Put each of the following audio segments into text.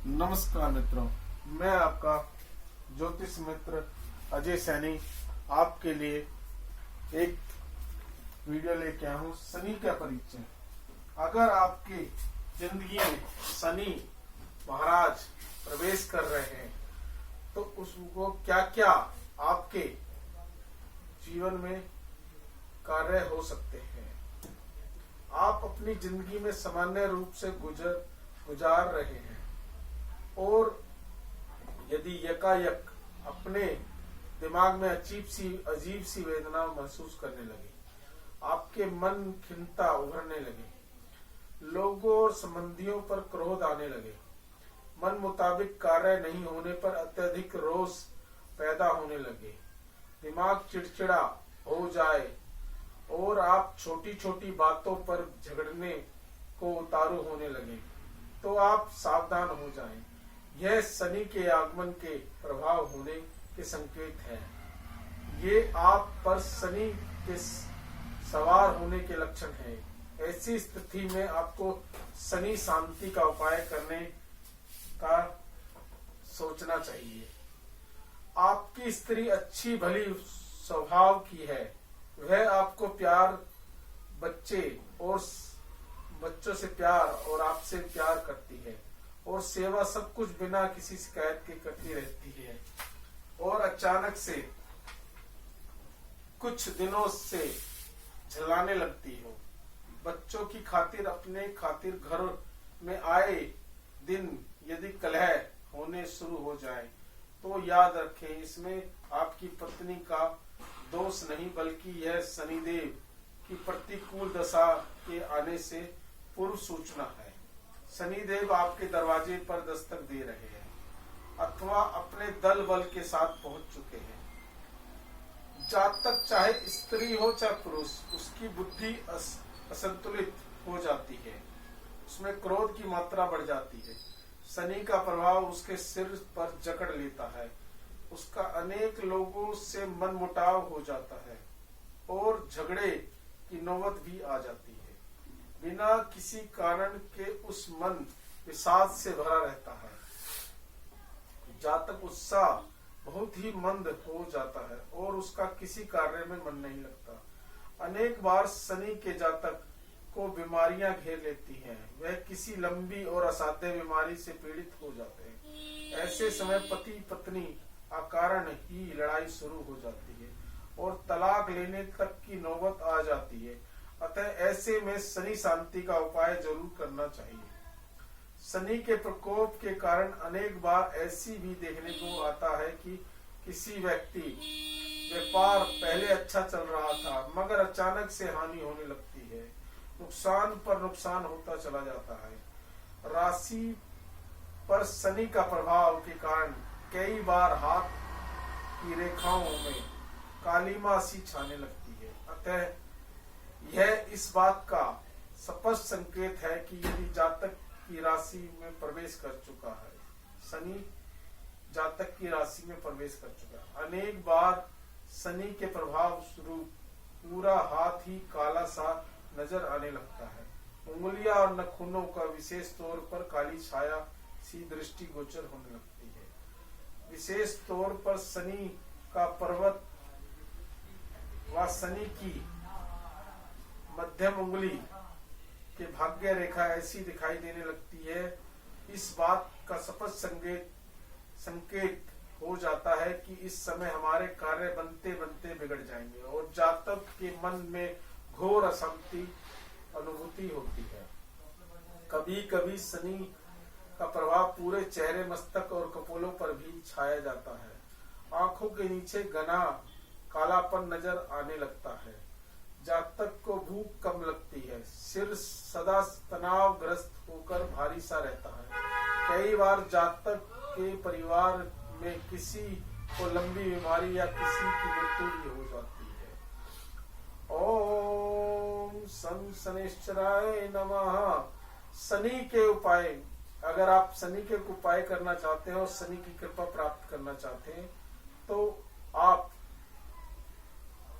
नमस्कार मित्रों, मैं आपका ज्योतिष मित्र अजय सैनी आपके लिए एक वीडियो लेके आया हूँ। शनि का परिचय। अगर आपकी जिंदगी में शनि महाराज प्रवेश कर रहे हैं तो उसको क्या क्या आपके जीवन में कार्य हो सकते हैं। आप अपनी जिंदगी में सामान्य रूप से गुजार रहे हैं और यदि यकायक अपने दिमाग में अजीब सी वेदना महसूस करने लगे, आपके मन खिन्नता उभरने लगे, लोगों और संबंधियों पर क्रोध आने लगे, मन मुताबिक कार्य नहीं होने पर अत्यधिक रोष पैदा होने लगे, दिमाग चिड़चिड़ा हो जाए और आप छोटी छोटी बातों पर झगड़ने को उतारू होने लगे, तो आप सावधान हो जाएं। यह शनि के आगमन के प्रभाव होने के संकेत है। ये आप पर शनि के सवार होने के लक्षण है। ऐसी स्थिति में आपको शनि शांति का उपाय करने का सोचना चाहिए। आपकी स्त्री अच्छी भली स्वभाव की है, वह आपको प्यार बच्चों से प्यार और आपसे प्यार करती है और सेवा सब कुछ बिना किसी शिकायत के करती रहती है। और अचानक से कुछ दिनों से झल्लाने लगती हो। बच्चों की खातिर अपने खातिर घर में आए दिन यदि कलह होने शुरू हो जाए तो याद रखें, इसमें आपकी पत्नी का दोष नहीं बल्कि यह शनिदेव की प्रतिकूल दशा के आने से पूर्व सूचना है। शनिदेव आपके दरवाजे पर दस्तक दे रहे हैं अथवा अपने दल बल के साथ पहुंच चुके हैं। जातक चाहे स्त्री हो चाहे पुरुष, उसकी बुद्धि असंतुलित हो जाती है, उसमें क्रोध की मात्रा बढ़ जाती है। शनि का प्रभाव उसके सिर पर जकड़ लेता है, उसका अनेक लोगों से मनमुटाव हो जाता है और झगड़े की नौबत भी आ जाती है। बिना किसी कारण के उस मन विषाद से भरा रहता है। जातक उत्साह बहुत ही मंद हो जाता है और उसका किसी कार्य में मन नहीं लगता। अनेक बार शनि के जातक को बीमारियां घेर लेती हैं, वह किसी लंबी और असाध्य बीमारी से पीड़ित हो जाते हैं। ऐसे समय पति पत्नी अकारण ही लड़ाई शुरू हो जाती है और तलाक लेने तक की नौबत आ जाती है। अतः ऐसे में शनि शांति का उपाय जरूर करना चाहिए। शनि के प्रकोप के कारण अनेक बार ऐसी भी देखने को आता है कि किसी व्यक्ति व्यापार पहले अच्छा चल रहा था मगर अचानक से हानि होने लगती है, नुकसान पर नुकसान होता चला जाता है। राशि पर शनि का प्रभाव के कारण कई बार हाथ की रेखाओं में कालीमा सी छाने लगती है। अतः यह इस बात का स्पष्ट संकेत है कि यदि जातक की राशि में प्रवेश कर चुका है, शनि जातक की राशि में प्रवेश कर चुका है। अनेक बार शनि के प्रभाव स्वरूप पूरा हाथ ही काला सा नजर आने लगता है। उंगलियां और नाखूनों का विशेष तौर पर काली छाया सी दृष्टि गोचर होने लगती है। विशेष तौर पर शनि का पर्वत व शनि की मध्यम उंगली के भाग्य रेखा ऐसी दिखाई देने लगती है। इस बात का स्पष्ट संकेत हो जाता है कि इस समय हमारे कार्य बनते बनते बिगड़ जाएंगे और जातक के मन में घोर अशांति अनुभूति होती है। कभी कभी शनि का प्रभाव पूरे चेहरे, मस्तक और कपोलों पर भी छाया जाता है। आंखों के नीचे घना कालापन नजर आने लगता है। जातक को भूख कम लगती है, सिर सदा तनावग्रस्त होकर भारी सा रहता है। कई बार जातक के परिवार में किसी को लंबी बीमारी या किसी की मृत्यु भी हो जाती है। ओम शं शनिश्चराय नमः। शनि के उपाय, अगर आप शनि के उपाय करना चाहते हैं और शनि की कृपा प्राप्त करना चाहते हैं तो आप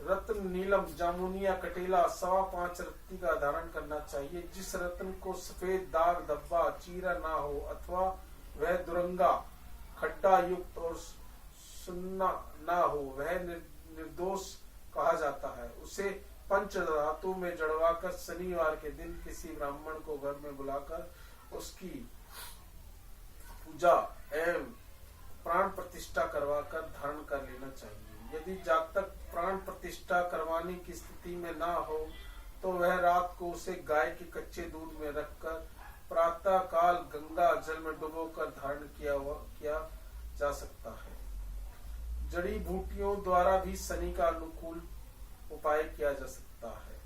रत्न, नीलम, जामुनिया, कटेला 5.25 रत्ती का धारण करना चाहिए। जिस रत्न को सफेद दाग धब्बा चीरा ना हो अथवा वह दुरंगा, खड्डा युक्त और सुन्ना न हो, वह निर्दोष कहा जाता है। उसे पंच धातु में जड़वाकर शनिवार के दिन किसी ब्राह्मण को घर में बुलाकर उसकी पूजा एवं प्राण प्रतिष्ठा करवाकर धारण कर लेना चाहिए। यदि जातक प्राण प्रतिष्ठा करवाने की स्थिति में ना हो तो वह रात को उसे गाय के कच्चे दूध में रखकर प्रातः काल गंगा जल में डुबोकर धारण किया जा सकता है। जड़ी बूटियों द्वारा भी शनि का अनुकूल उपाय किया जा सकता है।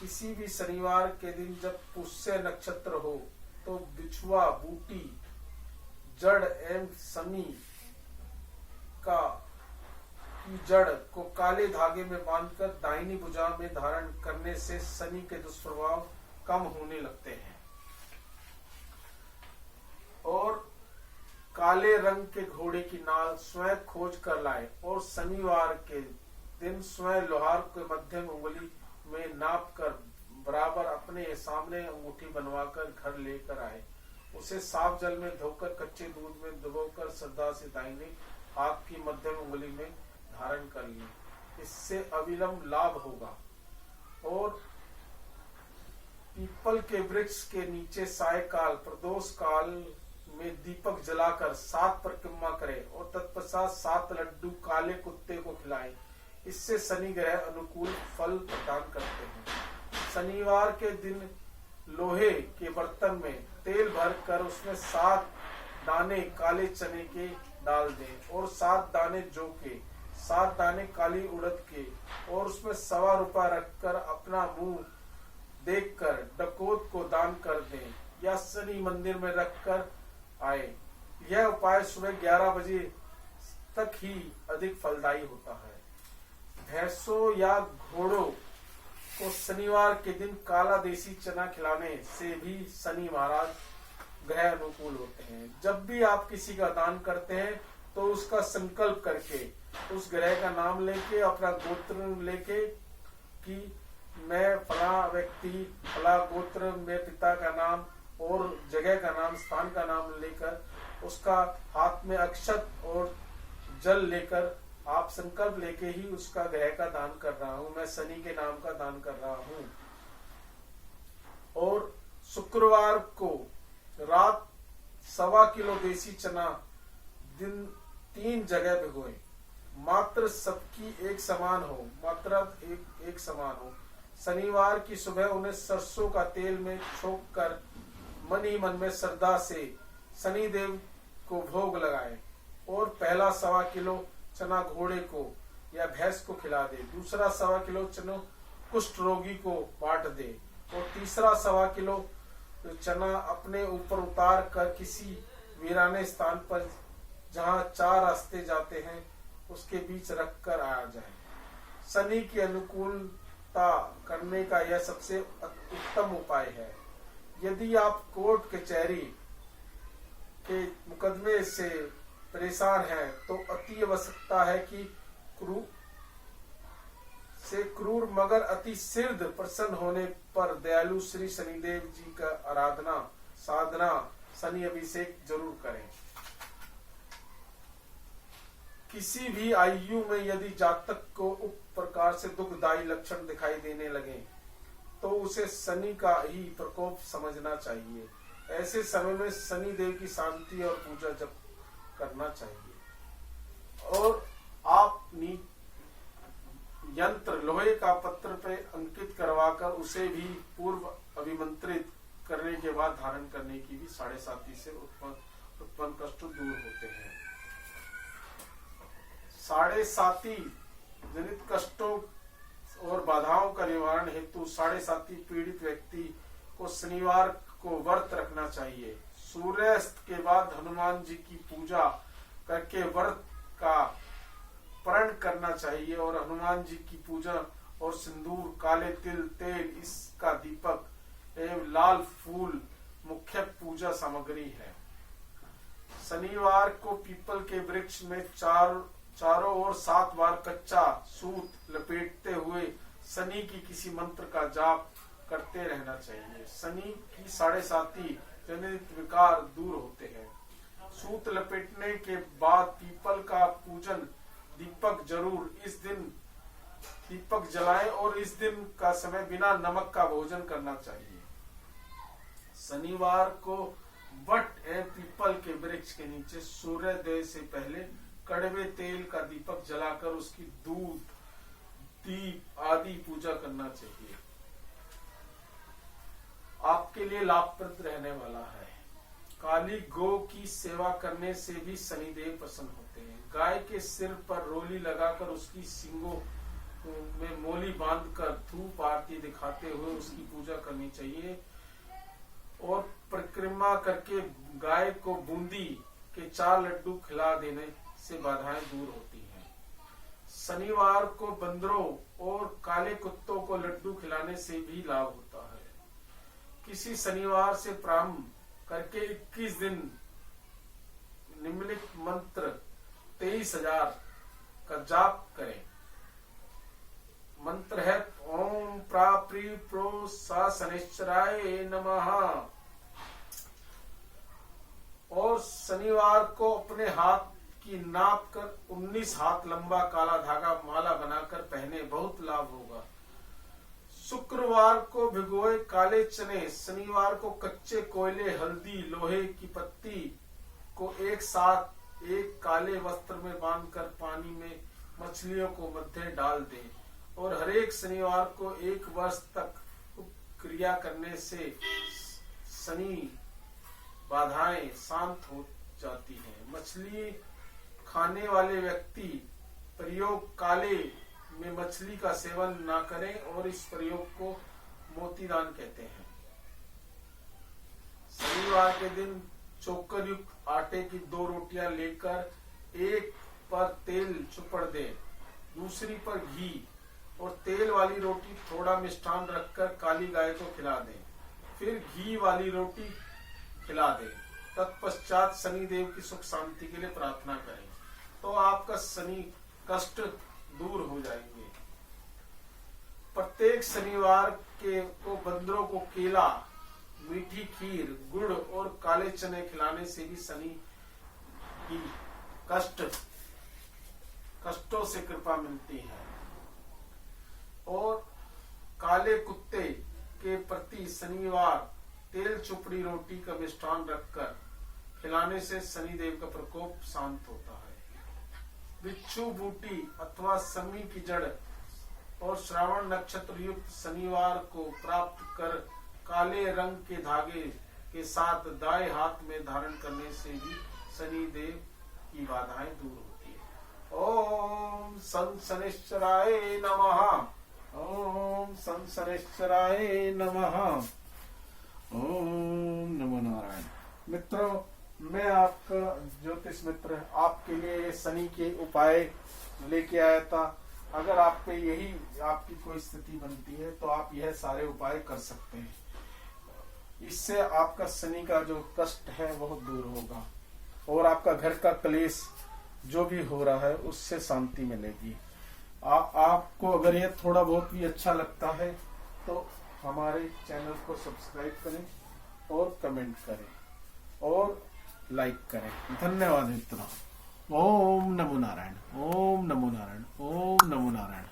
किसी भी शनिवार के दिन जब पुष्य नक्षत्र हो तो बिछुआ, बूटी, जड़ एवं शमी की जड़ को काले धागे में बांधकर दाहिनी भुजा में धारण करने से शनि के दुष्प्रभाव कम होने लगते हैं। और काले रंग के घोड़े की नाल स्वयं खोज कर लाए और शनिवार के दिन स्वयं लोहार के मध्यम उंगली में नाप कर बराबर अपने सामने अंगूठी बनवाकर घर लेकर आए। उसे साफ जल में धोकर कच्चे दूध में डुबोकर श्रद्धा से दाहिने हाथ की मध्यम उंगली में धारण कर लिए। इससे अविलंब लाभ होगा। और पीपल के वृक्ष के नीचे सायकाल प्रदोष काल में दीपक जलाकर 7 परिक्रमा करें और तत्पश्चात 7 लड्डू काले कुत्ते को खिलाएं। इससे शनि ग्रह अनुकूल फल प्रदान करते हैं। शनिवार के दिन लोहे के बर्तन में तेल भरकर उसमें 7 दाने काले चने के डाल दें और 7 दाने जौ के, 7 दाने काली उड़द के और उसमें ₹1.25 रखकर अपना मुंह देखकर डकोत को दान कर दें या शनि मंदिर में रखकर आए। यह उपाय सुबह 11 बजे तक ही अधिक फलदायी होता है। भैंसों या घोड़ों को शनिवार के दिन काला देसी चना खिलाने से भी शनि महाराज ग्रह अनुकूल होते हैं। जब भी आप किसी का दान करते हैं तो उसका संकल्प करके उस ग्रह का नाम लेके, अपना गोत्र लेके कि मैं फला व्यक्ति, फला गोत्र, मेरे पिता का नाम और जगह का नाम, स्थान का नाम लेकर उसका हाथ में अक्षत और जल लेकर आप संकल्प लेके ही उसका ग्रह का दान कर रहा हूं, मैं शनि के नाम का दान कर रहा हूं। और शुक्रवार को रात 1.25 किलो देसी चना दिन 3 जगह भिगोए। मात्र सबकी एक समान हो, मात्रा एक समान हो। शनिवार की सुबह उन्हें सरसों का तेल में छोक कर मन ही मन में श्रद्धा से शनि देव को भोग लगाए और पहला 1.25 किलो चना घोड़े को या भैंस को खिला दे, दूसरा 1.25 किलो चना कुष्ठ रोगी को बांट दे और तीसरा 1.25 किलो चना अपने ऊपर उतार कर किसी वीराने स्थान पर जहां 4 रास्ते जाते हैं उसके बीच रख कर आ जाए। शनि की अनुकूलता करने का यह सबसे उत्तम उपाय है। यदि आप कोर्ट कचहरी के मुकदमे से परेशान हैं तो अति आवश्यकता है कि क्रूर मगर अति सिद्ध प्रसन्न होने पर दयालु श्री शनिदेव जी का आराधना साधना शनि अभिषेक जरूर करें। किसी भी आयु में यदि जातक को उप प्रकार से दुखदायी लक्षण दिखाई देने लगे तो उसे शनि का ही प्रकोप समझना चाहिए। ऐसे समय में शनि देव की शांति और पूजा जप करना चाहिए। और आप यंत्र लोहे का पत्र पे अंकित करवाकर उसे भी पूर्व अभिमंत्रित करने के बाद धारण करने की भी 7.5 से उत्पन्न कष्ट दूर होते हैं। 7.5 जनित कष्टों और बाधाओं का निवारण हेतु 7.5 पीड़ित व्यक्ति को शनिवार को व्रत रखना चाहिए। सूर्यास्त के बाद हनुमान जी की पूजा करके व्रत का प्रण करना चाहिए और हनुमान जी की पूजा और सिंदूर, काले तिल, तेल, इसका दीपक एवं लाल फूल मुख्य पूजा सामग्री है। शनिवार को पीपल के वृक्ष में चारों ओर 7 बार कच्चा सूत लपेटते हुए शनि की किसी मंत्र का जाप करते रहना चाहिए। शनि की 7.5 जनित विकार दूर होते हैं। सूत लपेटने के बाद पीपल का पूजन दीपक जरूर इस दिन दीपक जलाएं और इस दिन का समय बिना नमक का भोजन करना चाहिए। शनिवार को वट एवं पीपल के वृक्ष के नीचे सूर्योदय से पहले कड़वे तेल का दीपक जलाकर उसकी दूध, दीप आदि पूजा करना चाहिए। आपके लिए लाभप्रद रहने वाला है। काली गौ की सेवा करने से भी शनिदेव प्रसन्न होते हैं। गाय के सिर पर रोली लगाकर उसकी सींगों में मोली बांधकर धूप आरती दिखाते हुए उसकी पूजा करनी चाहिए और परिक्रमा करके गाय को बूंदी के 4 लड्डू खिला देने से बाधाएं दूर होती हैं। शनिवार को बंदरों और काले कुत्तों को लड्डू खिलाने से भी लाभ होता है। किसी शनिवार से प्रारंभ करके 21 दिन निम्नलिखित मंत्र 23,000 का जाप करें। मंत्र है ओम प्राप्री प्रो सा शनिश्चराय नमः। और शनिवार को अपने हाथ की नाप कर 19 हाथ लंबा काला धागा माला बनाकर पहने, बहुत लाभ होगा। शुक्रवार को भिगोए काले चने, शनिवार को कच्चे कोयले, हल्दी, लोहे की पत्ती को एक साथ एक काले वस्त्र में बांधकर पानी में मछलियों को मध्य डाल दें और हरेक शनिवार को 1 वर्ष तक क्रिया करने से शनि बाधाएं शांत हो जाती हैं। मछली खाने वाले व्यक्ति प्रयोग काले में मछली का सेवन ना करें और इस प्रयोग को मोतीदान कहते हैं। शनिवार के दिन चोकर युक्त आटे की 2 रोटियां लेकर एक पर तेल चुपड़ दें, दूसरी पर घी और तेल वाली रोटी थोड़ा मिष्ठान रखकर काली गाय को खिला दें, फिर घी वाली रोटी खिला दें। तत्पश्चात शनिदेव की सुख शांति के लिए प्रार्थना करें तो आपका शनि कष्ट दूर हो जाएंगे। प्रत्येक शनिवार को बंदरों को केला, मीठी खीर, गुड़ और काले चने खिलाने से भी शनि की कष्टों से कृपा मिलती है। और काले कुत्ते के प्रति शनिवार तेल चुपड़ी रोटी का मिष्ठान रखकर खिलाने से शनिदेव का प्रकोप शांत होता है। बिच्छू बूटी अथवा समी की जड़ और श्रावण नक्षत्र युक्त शनिवार को प्राप्त कर काले रंग के धागे के साथ दाएं हाथ में धारण करने से भी शनिदेव की बाधाएं दूर होती है। ओम सन शनिश्चराय नमः। ओम सन शनिश्चराय नमः। ओम नमो नारायण। मित्रों, मैं आपका ज्योतिष मित्र आपके लिए शनि के उपाय लेके आया था। अगर आप पे यही आपकी कोई स्थिति बनती है तो आप यह सारे उपाय कर सकते हैं। इससे आपका शनि का जो कष्ट है वह दूर होगा और आपका घर का क्लेश जो भी हो रहा है उससे शांति मिलेगी। आपको अगर यह थोड़ा बहुत भी अच्छा लगता है तो हमारे चैनल को सब्सक्राइब करें और कमेंट करें और लाइक करें। धन्यवाद मित्रों। ओम नमो नारायण। ओम नमो नारायण। ओम नमो नारायण।